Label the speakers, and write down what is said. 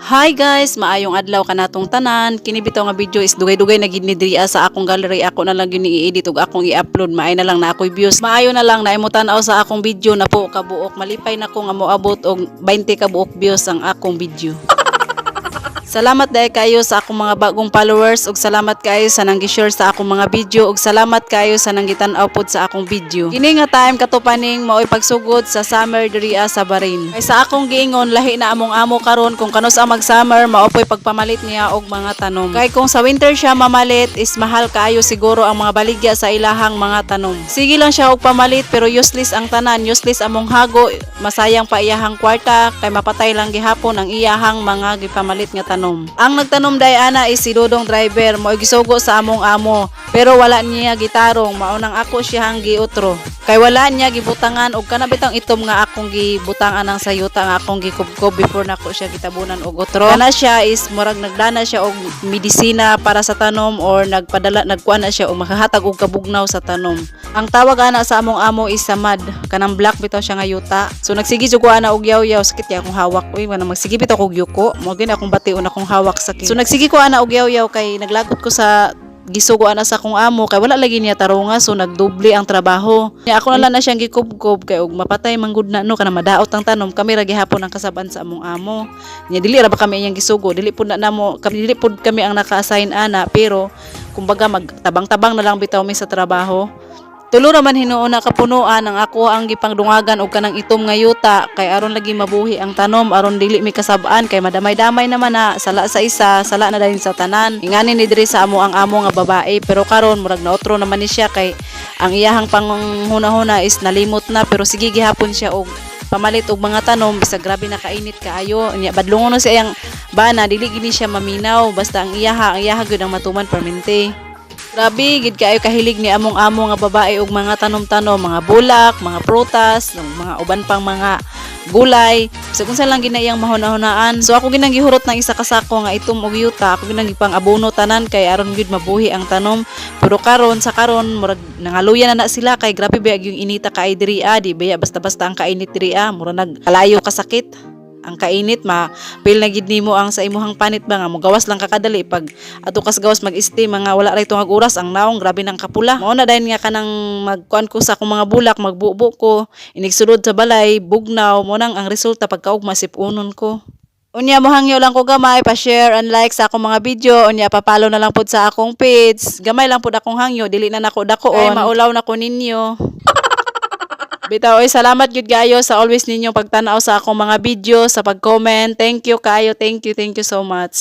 Speaker 1: Hi guys, maayong adlaw kanatong tanan. Kini bitaw nga video is dugay-dugay na gid ni diriya sa akong gallery. Ako na lang gyud i-edit ug akong i-upload. Maay na lang na ako'y views. Maayo na lang na imo tan-aw sa akong video na po kabuok. Malipay na ko nga moabot og 20 ka buok views ang akong video. Salamat dahil kayo sa akong mga bagong followers ug salamat kayo sa nang-share sa akong mga video ug salamat kayo sa nanggitan-aw pod sa akong video. Kini nga time katupaning mao'y pagsugod sa summer diriya sa Bahrain. Kay sa akong giingon lahi na among amo karon kung kanos ang mag-summer mao'y pagpamalit niya og mga tanom. Kay kung sa winter siya mamalit is mahal kaayo siguro ang mga baligya sa ilahang mga tanom. Sige lang siya og pamalit pero useless ang tanan, useless among hago, masayang pa iyahang kwarta kay mapatay lang gihapon ang iyahang mga gipamalit nga tanom. Ang nagtanom day ana is si Dodong driver mo gisugo sa among amo pero wala niya gitarong maunang ako siyang giutro kay wala niya gibutangan og kana bitang itom nga akong gibutangan ng sayuta nga akong gikubkob before nako siya gitabunan og utro. Kana siya is murag nagdana siya og medisina para sa tanom or nagkuan na siya og makahatag og kabugnaw sa tanom. Ang tawag ana sa among amo is samad, kanang black bitaw siya nga yuta. So nagsigi jud ko ana og yaw-yaw sakit kay akong hawak. Uy, man magsigi bitaw kog yuko. Mo gid akong bation akong hawak sakit. So nagsigi ko ana og yaw-yaw kay naglagot ko sa gisugo ana sa akong amo kay wala lagi niya tarunga so nagdoble ang trabaho. Nya ako na lang na siyang gikubkob kay og mapatay manggud na no kana madaot ang tanom kami ra gihapon ang kasaban sa among amo. Nya dili ra ba kami iyang gisugo, dili pud na namo kami dili pud kami ang naka-assign ana pero kumbaga magtabang-tabang na lang bitaw mi sa trabaho. Tulo raman hinuon na kapunuan ang ako ang gipangdungagan og kanang itom nga yuta kay aron lagi mabuhi ang tanom aron dili mi kasab-an kay madamay-damay naman na sala sa isa sala na din sa tanan. Ingani ni diri sa amo ang amo nga babae pero karon murag naotro naman ni siya kay ang iyahang panghuna-huna is nalimot na pero sige gihapon siya og pamalit og mga tanom bisag grabe na kainit kaayo. Nya badlongon siya ang bana dili gini siya maminaw basta ang iyaha gyud ang matuman permente. Grabe, gid kaayo kahilig ni among amo nga babae og mga tanom-tanom, mga bulak, mga prutas, mga uban pang mga gulay. So kung saan lang ginayang mahuna-hunaan. So ako ginang gihurot ng isa ka sako nga itom og yuta, ako ginang gipang abono tanan kay aron gid mabuhi ang tanom. Pero karon murag nangaluyan na sila kay grabe ba yung inita kay diri di baya basta-basta ang kainit diri mura nagkalayo kasakit. Ang kainit pil na gid nimo ang sa imuhang panit ba nga mogawas lang kakadali pag ato kas gawas mag-stay mga wala ra itong oras ang naong grabe nang kapula. Mao na dayon nga kanang magkuan ko sa akong mga bulak magbubo ko inigsulod sa balay bugnaw mo nang ang resulta pagkaog masipunon ko. Unya mohangyo lang ko gamay pa-share and like sa akong mga video unya pa-follow na lang pud sa akong page. Gamay lang pud akong hangyo dili na nako dakoon. Ay maulaw na ko ninyo. Bitaw ay salamat gyud kayo sa always ninyong pagtan-aw sa akong mga video, sa pag-comment. Thank you kayo. Thank you so much.